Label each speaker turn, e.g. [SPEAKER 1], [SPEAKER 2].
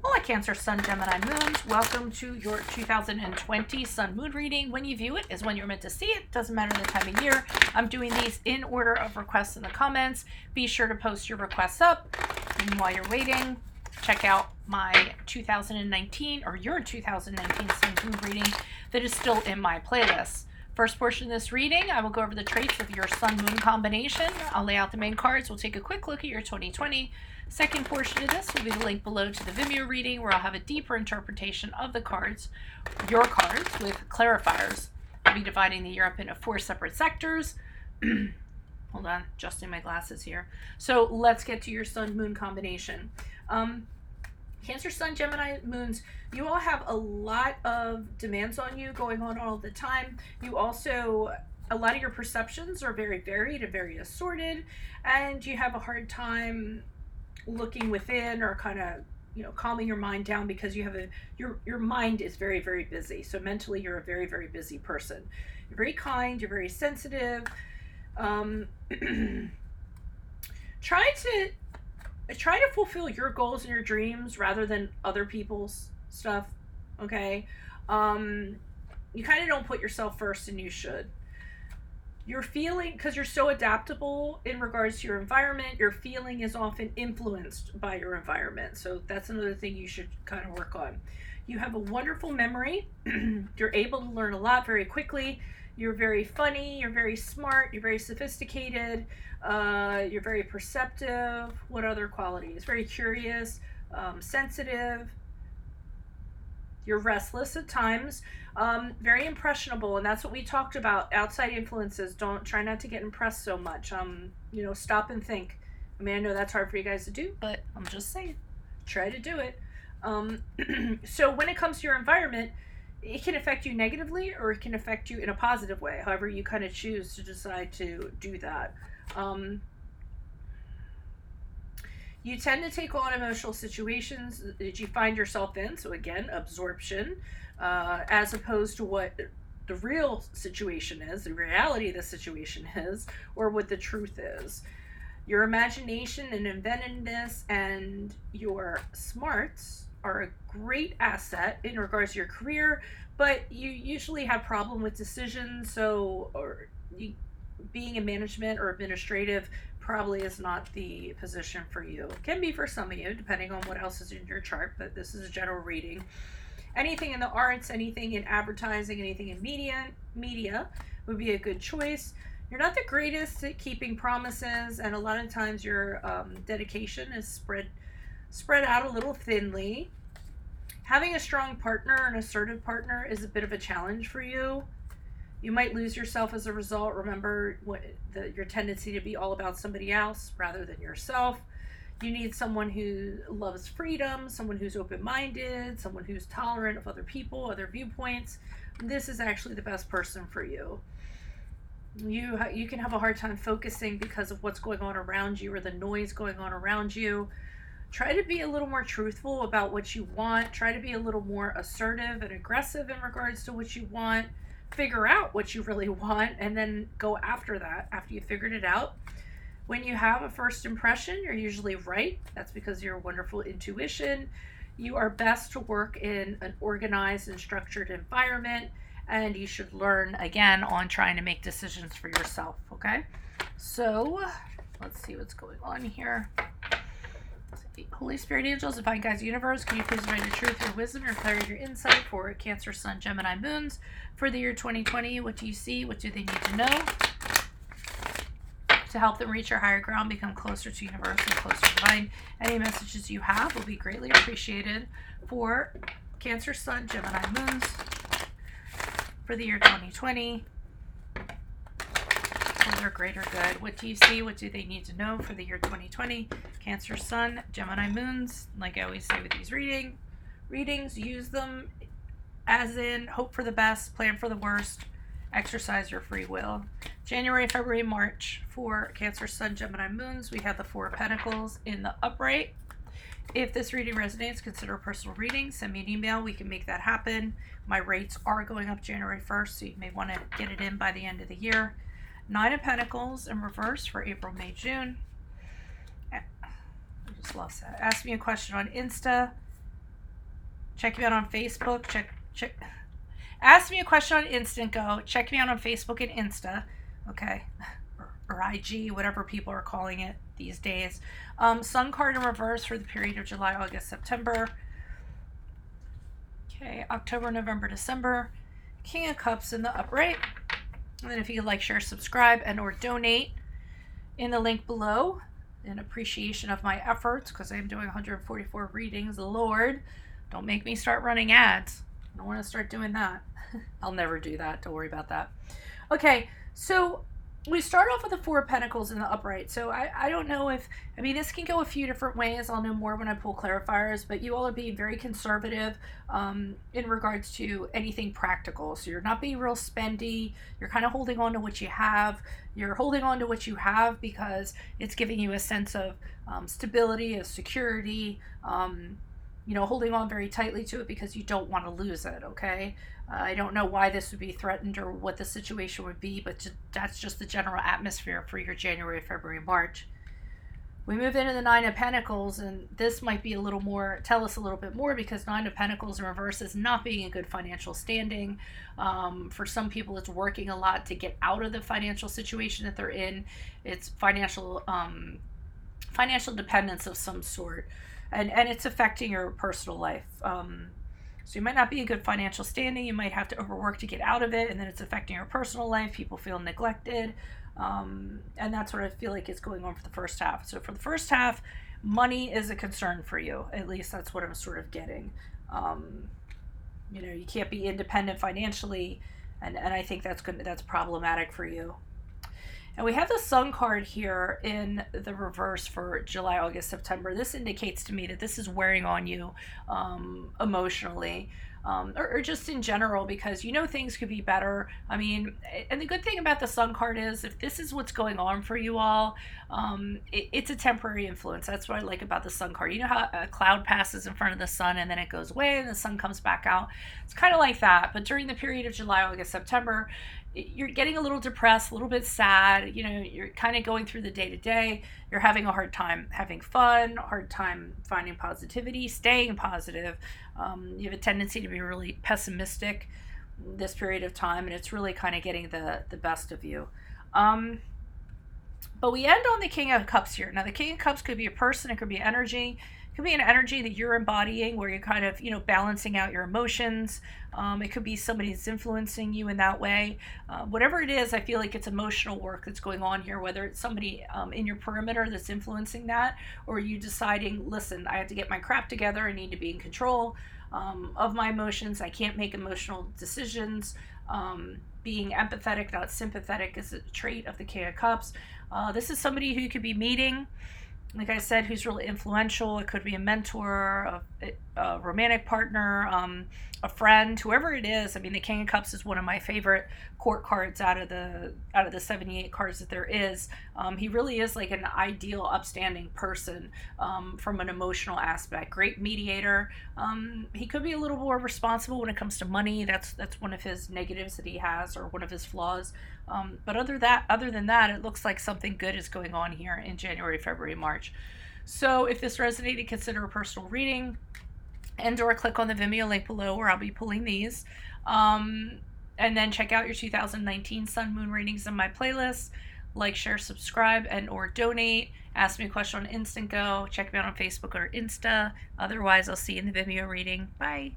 [SPEAKER 1] Hola Cancer, Sun, Gemini, Moons. Welcome to your 2020 Sun Moon reading. When you view it is when you're meant to see it. Doesn't matter the time of year. I'm doing these in order of requests in the comments. Be sure to post your requests up. And while you're waiting, check out my 2019 or your 2019 Sun Moon reading that is still in my playlist. First portion of this reading, I will go over the traits of your Sun-Moon combination. I'll lay out the main cards. We'll take a quick look at your 2020. Second portion of this will be the link below to the Vimeo reading, where I'll have a deeper interpretation of the cards, your cards, with clarifiers. I'll be dividing the year up into 4 separate sectors. Hold on, adjusting my glasses here. So let's get to your Sun-Moon combination. Cancer, Sun, Gemini, Moons, you all have a lot of demands on you going on all the time. You also, a lot of your perceptions are very varied and very assorted, and you have a hard time looking within or kind of, calming your mind down because you have your mind is very, very busy. So mentally, you're a very, very busy person. You're very kind, you're very sensitive. Try to fulfill your goals and your dreams rather than other people's stuff, okay? You kind of don't put yourself first, and you should. Your feeling, because you're so adaptable in regards to your environment, your feeling is often influenced by your environment. So that's another thing you should kind of work on. You have a wonderful memory. You're able to learn a lot very quickly. You're very funny, you're very smart, you're very sophisticated, you're very perceptive. What other qualities? Very curious, sensitive. You're restless at times, very impressionable, and that's what we talked about. Outside influences, try not to get impressed so much. Stop and think. I mean, I know that's hard for you guys to do, but I'm just saying, try to do it. So when it comes to your environment, it can affect you negatively or it can affect you in a positive way, however you kind of choose to decide to do that. You tend to take on emotional situations that you find yourself in, so again, absorption, as opposed to what the real situation is, the reality of the situation is, or what the truth is. Your imagination and inventiveness and your smarts are a great asset in regards to your career, but you usually have problem with decisions, being in management or administrative probably is not the position for you. It can be for some of you, depending on what else is in your chart, but this is a general reading. Anything in the arts, anything in advertising, anything in media would be a good choice. You're not the greatest at keeping promises, and a lot of times your dedication is spread out a little thinly. Having a strong partner, an assertive partner, is a bit of a challenge for you. You might lose yourself as a result. Remember your tendency to be all about somebody else rather than yourself. You need someone who loves freedom, someone who's open-minded, someone who's tolerant of other people, other viewpoints. This is actually the best person for you. You can have a hard time focusing because of what's going on around you or the noise going on around you. Try to be a little more truthful about what you want. Try to be a little more assertive and aggressive in regards to what you want. Figure out what you really want and then go after that after you figured it out. When you have a first impression, you're usually right. That's because of your wonderful intuition. You are best to work in an organized and structured environment, and you should learn again on trying to make decisions for yourself, okay? So let's see what's going on here. Holy Spirit, angels, divine guides, universe, can you please provide the truth, your wisdom, your clarity, your insight for Cancer, Sun, Gemini, Moons for the year 2020? What do you see? What do they need to know to help them reach your higher ground, become closer to universe and closer to divine? Any messages you have will be greatly appreciated for Cancer, Sun, Gemini, Moons for the year 2020. For their greater good. What do you see? What do they need to know for the year 2020? Cancer, Sun, Gemini, Moons. Like I always say with these readings, use them as in hope for the best, plan for the worst, exercise your free will. January, February, March for Cancer, Sun, Gemini, Moons. We have the 4 of Pentacles in the upright. If this reading resonates, consider a personal reading. Send me an email. We can make that happen. My rates are going up January 1st, so you may want to get it in by the end of the year. 9 of Pentacles in reverse for April, May, June. I just lost that. Ask me a question on Insta. Check me out on Facebook. Check. Ask me a question on Instant Go. Check me out on Facebook and Insta. Okay. Or IG, whatever people are calling it these days. Sun card in reverse for the period of July, August, September. Okay, October, November, December. King of Cups in the upright. And then if you could like, share, subscribe, and or donate in the link below in appreciation of my efforts, because I'm doing 144 readings. Lord, don't make me start running ads. I don't want to start doing that. I'll never do that. Don't worry about that. Okay, so we start off with the Four of Pentacles in the upright. So I don't know if, I mean, this can go a few different ways. I'll know more when I pull clarifiers, but you all are being very conservative in regards to anything practical. So you're not being real spendy. You're kind of holding on to what you have. You're holding on to what you have because it's giving you a sense of stability, of security, you know, holding on very tightly to it because you don't want to lose it, okay? I don't know why this would be threatened or what the situation would be, but that's just the general atmosphere for your January, February, March. We move into the Nine of Pentacles, and this might be a little more, tell us a little bit more, because Nine of Pentacles in reverse is not being in good financial standing. For some people, it's working a lot to get out of the financial situation that they're in. It's financial dependence of some sort. And it's affecting your personal life. So you might not be in good financial standing. You might have to overwork to get out of it, and then it's affecting your personal life. People feel neglected. And that's what I feel like is going on for the first half. So for the first half, money is a concern for you. At least that's what I'm sort of getting. You know, you can't be independent financially, and I think that's problematic for you. And we have the Sun card here in the reverse for July, August, September. This indicates to me that this is wearing on you emotionally, or just in general, because you know things could be better. I mean, and the good thing about the Sun card is if this is what's going on for you all, it's a temporary influence. That's what I like about the Sun card. You know how a cloud passes in front of the sun and then it goes away and the sun comes back out? It's kind of like that. But during the period of July, August, September, you're getting a little depressed, a little bit sad, you know, you're kind of going through the day-to-day, you're having a hard time having fun, hard time finding positivity, staying positive. You have a tendency to be really pessimistic this period of time, and it's really kind of getting the best of you. But we end on the King of Cups here. Now, the King of Cups could be a person, it could be energy. It could be an energy that you're embodying where you're kind of, you know, balancing out your emotions. It could be somebody that's influencing you in that way. Whatever it is, I feel like it's emotional work that's going on here, whether it's somebody in your perimeter that's influencing that, or you deciding, listen, I have to get my crap together. I need to be in control of my emotions. I can't make emotional decisions. Being empathetic, not sympathetic, is a trait of the King of Cups. This is somebody who you could be meeting, like I said, who's really influential. It could be a mentor, a romantic partner, a friend, whoever it is. I mean, the King of Cups is one of my favorite court cards out of the 78 cards that there is. He really is like an ideal, upstanding person from an emotional aspect. Great mediator. He could be a little more responsible when it comes to money. That's one of his negatives that he has, or one of his flaws. But other than that, it looks like something good is going on here in January, February, March. So if this resonated, consider a personal reading, and or click on the Vimeo link below where I'll be pulling these. And then check out your 2019 Sun Moon readings in my playlist. Like, share, subscribe, and or donate. Ask me a question on Instant Go. Check me out on Facebook or Insta. Otherwise, I'll see you in the Vimeo reading. Bye.